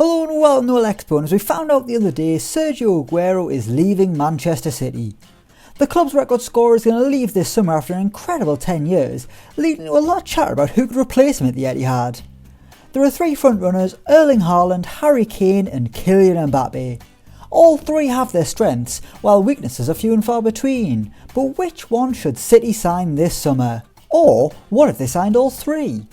Hello and welcome to Elecspo, and as we found out the other day, Sergio Aguero is leaving Manchester City. The club's record scorer is going to leave this summer after an incredible 10 years, leading to a lot of chatter about who could replace him at the Etihad. There are three frontrunners: Erling Haaland, Harry Kane and Kylian Mbappe. All three have their strengths, while weaknesses are few and far between. But which one should City sign this summer? Or what if they signed all three?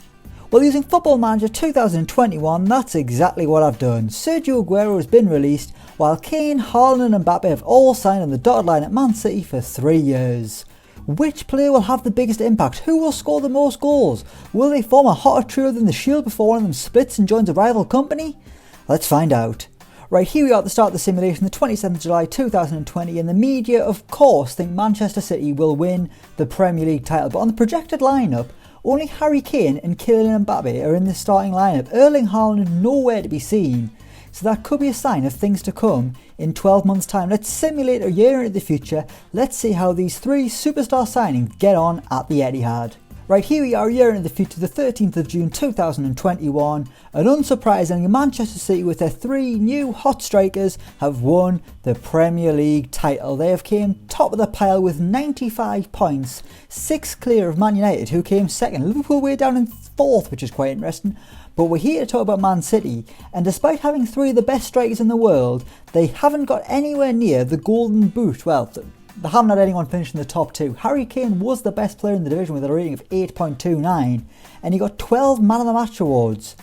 Well, using Football Manager 2021, that's exactly what I've done. Sergio Aguero has been released, while Kane, Haaland and Mbappe have all signed on the dotted line at Man City for 3 years. Which player will have the biggest impact? Who will score the most goals? Will they form a hotter trio than the Shield before one of them splits and joins a rival company? Let's find out. Right, here we are at the start of the simulation, the 27th of July 2020, and the media of course think Manchester City will win the Premier League title, but on the projected lineup, only Harry Kane and Kylian Mbappe are in the starting lineup. Erling Haaland nowhere to be seen, so that could be a sign of things to come in 12 months' time. Let's simulate a year into the future. Let's see how these three superstar signings get on at the Etihad. Right, here we are a year into the future, the 13th of June 2021, and unsurprisingly Manchester City with their three new hot strikers have won the Premier League title. They have came top of the pile with 95 points, 6 clear of Man United who came second. Liverpool way down in 4th, which is quite interesting. But we're here to talk about Man City, and despite having three of the best strikers in the world, they haven't got anywhere near the golden boot. Well, they haven't had anyone finish in the top two. Harry Kane was the best player in the division with a rating of 8.29 and he got 12 Man of the Match awards.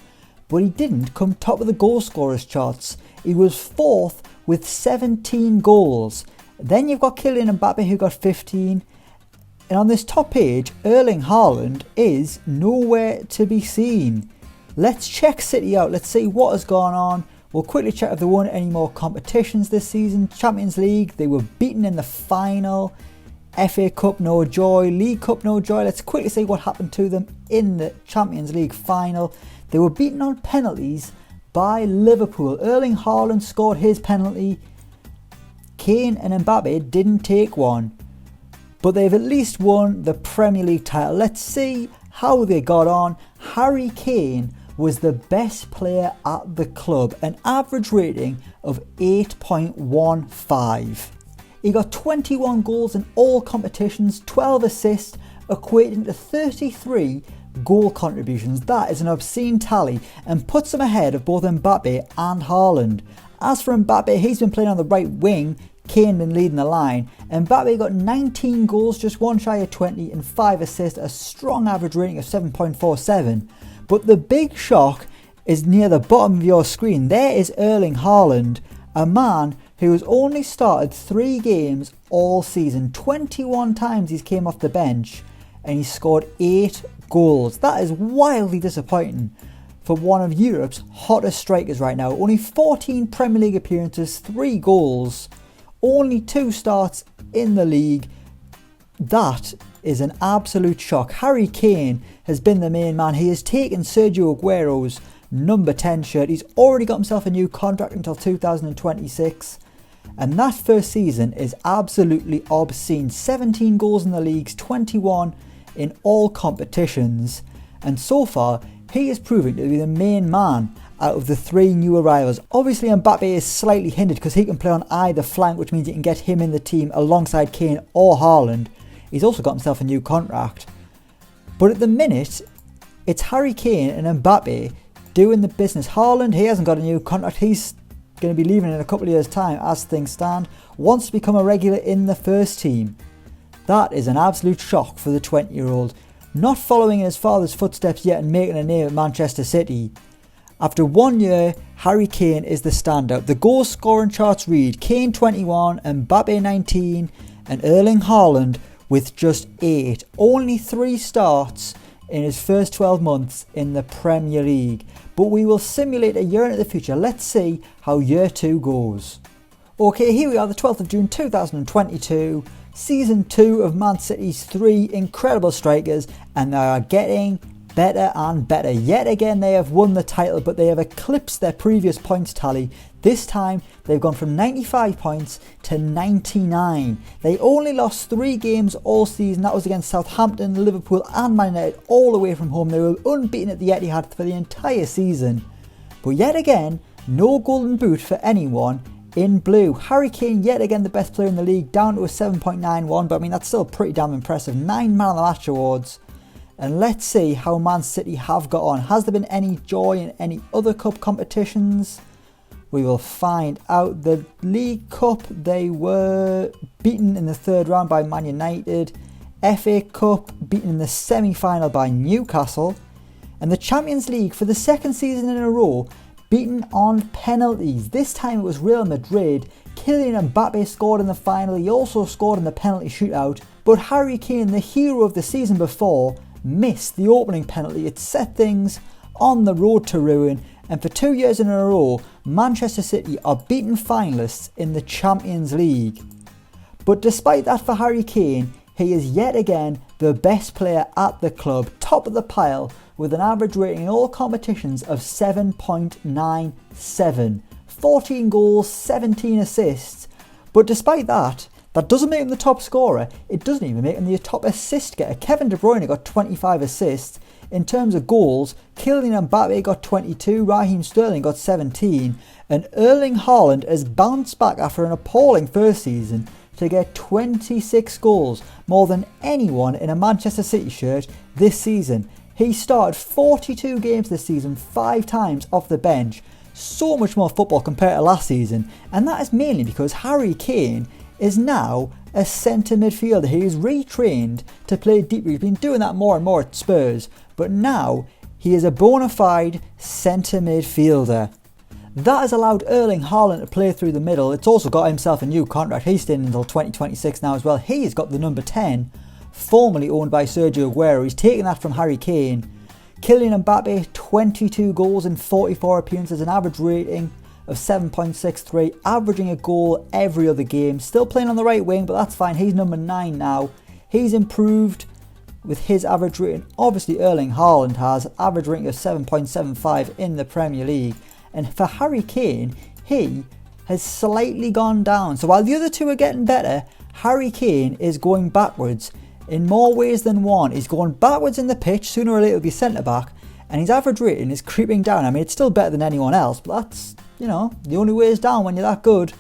But he didn't come top of the goal scorers charts. He was 4th with 17 goals. Then you've got Kylian Mbappe who got 15. And on this top page, Erling Haaland is nowhere to be seen. Let's check City out. Let's see what has gone on. We'll quickly check if they won any more competitions this season. Champions League, they were beaten in the final. FA Cup, no joy. League Cup, no joy. Let's quickly see what happened to them in the Champions League final. They were beaten on penalties by Liverpool. Erling Haaland scored his penalty. Kane and Mbappe didn't take one. But they've at least won the Premier League title. Let's see how they got on. Harry Kane was the best player at the club, an average rating of 8.15. He got 21 goals in all competitions, 12 assists, equating to 33 goal contributions. That is an obscene tally and puts him ahead of both Mbappe and Haaland. As for Mbappe, he's been playing on the right wing, Kane been leading the line. Mbappe got 19 goals, just one shy of 20 and 5 assists, a strong average rating of 7.47. But the big shock is near the bottom of your screen. There is Erling Haaland, a man who has only started 3 games all season. 21 times he's came off the bench and he scored 8 goals. That is wildly disappointing for one of Europe's hottest strikers right now. Only 14 Premier League appearances, 3 goals, only 2 starts in the league. That is an absolute shock. Harry Kane has been the main man. He has taken Sergio Aguero's number 10 shirt. He's already got himself a new contract until 2026. And that first season is absolutely obscene. 17 goals in the leagues, 21 in all competitions. And so far, he is proving to be the main man out of the 3 new arrivals. Obviously Mbappe is slightly hindered because he can play on either flank, which means you can get him in the team alongside Kane or Haaland. He's also got himself a new contract. But at the minute, it's Harry Kane and Mbappe doing the business. Haaland, he hasn't got a new contract. He's going to be leaving in a couple of years' time as things stand. Wants to become a regular in the first team. That is an absolute shock for the 20-year-old. Not following in his father's footsteps yet and making a name at Manchester City. After 1 year, Harry Kane is the standout. The goal scoring charts read Kane 21, Mbappe 19 and Erling Haaland with just 8. Only 3 starts in his first 12 months in the Premier League. But we will simulate a year into the future. Let's see how year 2 goes. Okay, here we are, the 12th of June 2022. Season 2 of Man City's 3 incredible strikers, and they are getting better and better. Yet again they have won the title, but they have eclipsed their previous points tally. This time they've gone from 95 points to 99. They only lost 3 games all season. That was against Southampton, Liverpool and Man United, all away from home. They were unbeaten at the Etihad for the entire season. But yet again, No golden boot for anyone in blue. Harry Kane, yet again the best player in the league, down to a 7.91, but I mean that's still pretty damn impressive. 9 man of the match awards. And let's see how Man City have got on. Has there been any joy in any other cup competitions? We will find out. The League Cup, they were beaten in the third round by Man United. FA Cup, beaten in the semi-final by Newcastle. And the Champions League, for the second season in a row, beaten on penalties. This time it was Real Madrid. Kylian Mbappe scored in the final. He also scored in the penalty shootout. But Harry Kane, the hero of the season before, missed the opening penalty. It set things on the road to ruin. And for 2 years in a row, Manchester City are beaten finalists in the Champions League. But despite that for Harry Kane, he is yet again the best player at the club, top of the pile, with an average rating in all competitions of 7.97. 14 goals, 17 assists. But despite that, that doesn't make him the top scorer. It doesn't even make him the top assist getter. Kevin De Bruyne got 25 assists. In terms of goals, Kylian Mbappe got 22, Raheem Sterling got 17, and Erling Haaland has bounced back after an appalling first season to get 26 goals, more than anyone in a Manchester City shirt this season. He started 42 games this season, 5 times off the bench. So much more football compared to last season, and that is mainly because Harry Kane is now a centre midfielder. He is retrained to play deeper. He's been doing that more and more at Spurs, but now he is a bona fide centre midfielder. That has allowed Erling Haaland to play through the middle. It's also got himself a new contract. He's staying until 2026 now as well. He's got the number 10, formerly owned by Sergio Aguero. He's taken that from Harry Kane. Kylian Mbappe, 22 goals in 44 appearances, an average rating of 7.63, averaging a goal every other game. Still playing on the right wing, but that's fine. He's number 9 now. He's improved with his average rating. Obviously, Erling Haaland has average rating of 7.75 in the Premier League. And for Harry Kane, he has slightly gone down. So while the other two are getting better, Harry Kane is going backwards in more ways than one. He's going backwards in the pitch. Sooner or later he'll be centre back. And his average rating is creeping down. I mean, it's still better than anyone else, but that's, the only way is down when you're that good.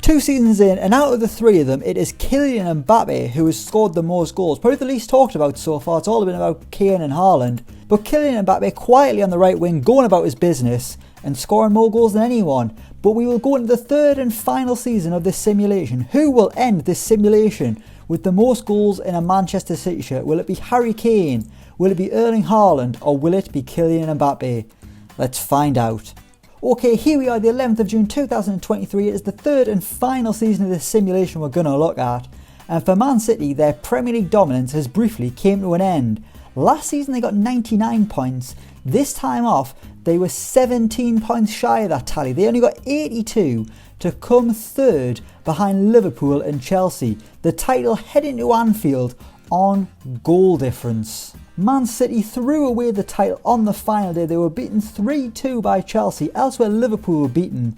2 seasons in, and out of the 3 of them, it is Kylian Mbappe who has scored the most goals. Probably the least talked about so far. It's all been about Kane and Haaland. But Kylian Mbappe quietly on the right wing, going about his business and scoring more goals than anyone. But we will go into the 3rd and final season of this simulation. Who will end this simulation with the most goals in a Manchester City shirt? Will it be Harry Kane? Will it be Erling Haaland? Or will it be Kylian Mbappe? Let's find out. Okay, here we are, the 11th of June 2023. It is the 3rd and final season of this simulation we're going to look at. And for Man City, their Premier League dominance has briefly came to an end. Last season they got 99 points. This time off, they were 17 points shy of that tally. They only got 82 to come 3rd behind Liverpool and Chelsea. The title heading to Anfield on goal difference. Man City threw away the title on the final day. They were beaten 3-2 by Chelsea. Elsewhere, Liverpool were beaten.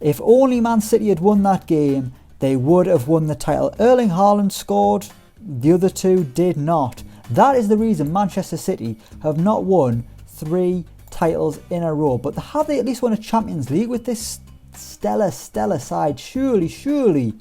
If only Man City had won that game, they would have won the title. Erling Haaland scored. The other 2 did not. That is the reason Manchester City have not won 3 titles in a row. But have they at least won a Champions League with this stellar side? Surely.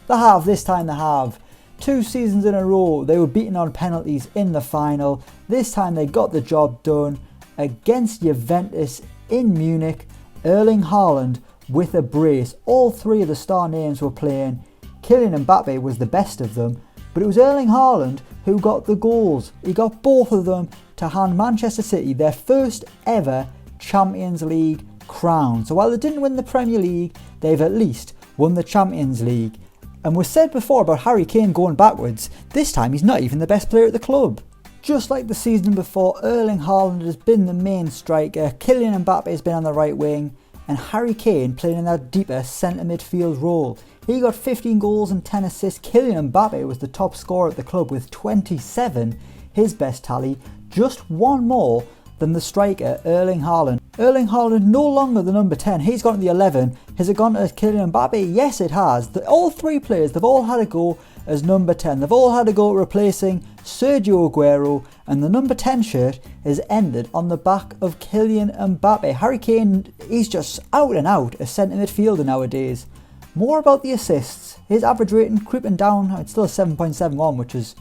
They have. This time they have. 2 seasons in a row, they were beaten on penalties in the final. This time they got the job done against Juventus in Munich. Erling Haaland with a brace. All 3 of the star names were playing. Kylian Mbappe was the best of them, but it was Erling Haaland who got the goals. He got both of them to hand Manchester City their first ever Champions League crown. So while they didn't win the Premier League, they've at least won the Champions League. And we said before about Harry Kane going backwards, this time he's not even the best player at the club. Just like the season before, Erling Haaland has been the main striker, Kylian Mbappe has been on the right wing, and Harry Kane playing in that deeper centre midfield role. He got 15 goals and 10 assists. Kylian Mbappe was the top scorer at the club with 27, his best tally, just 1 more than the striker Erling Haaland. Erling Haaland no longer the number 10, he's gone to the 11. Has it gone to Kylian Mbappe? Yes, it has. All 3 players, they've all had a go as number 10. They've all had a go at replacing Sergio Aguero, and the number 10 shirt has ended on the back of Kylian Mbappe. Harry Kane, he's just out and out a centre midfielder nowadays. More about the assists. His average rating creeping down, it's still a 7.71, which is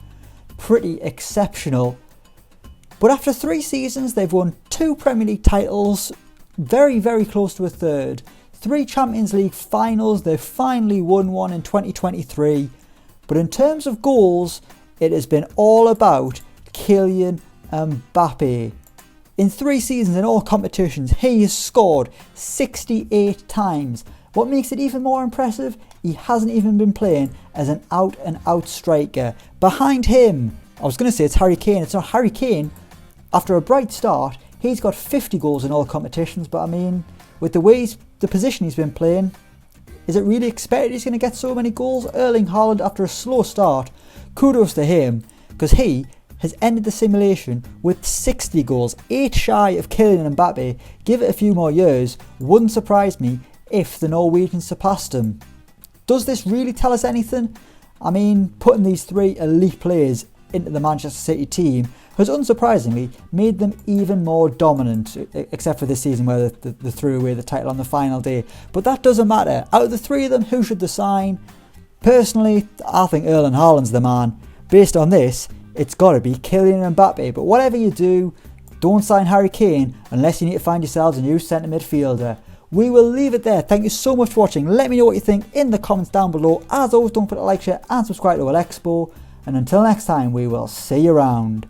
pretty exceptional. But after 3 seasons, they've won 2 Premier League titles, very, very close to a third. 3 Champions League finals, they've finally won one in 2023. But in terms of goals, it has been all about Kylian Mbappe. In 3 seasons in all competitions, he has scored 68 times. What makes it even more impressive, he hasn't even been playing as an out-and-out striker. Behind him, I was going to say it's Harry Kane. It's not Harry Kane. After a bright start, he's got 50 goals in all competitions. But I mean, with the position he's been playing, is it really expected he's going to get so many goals? Erling Haaland, after a slow start, kudos to him, because he has ended the simulation with 60 goals, 8 shy of Kylian Mbappe. Give it a few more years, wouldn't surprise me if the Norwegians surpassed him. Does this really tell us anything? I mean, putting these 3 elite players into the Manchester City team has unsurprisingly made them even more dominant, except for this season where they threw away the title on the final day. But that doesn't matter. Out of the 3 of them, who should they sign? Personally, I think Erling Haaland's the man. Based on this, it's got to be Kylian Mbappe. But whatever you do, don't sign Harry Kane unless you need to find yourselves a new centre midfielder. We will leave it there. Thank you so much for watching. Let me know what you think in the comments down below. As always, don't forget to like, share and subscribe to Elecspo. And until next time, we will see you around.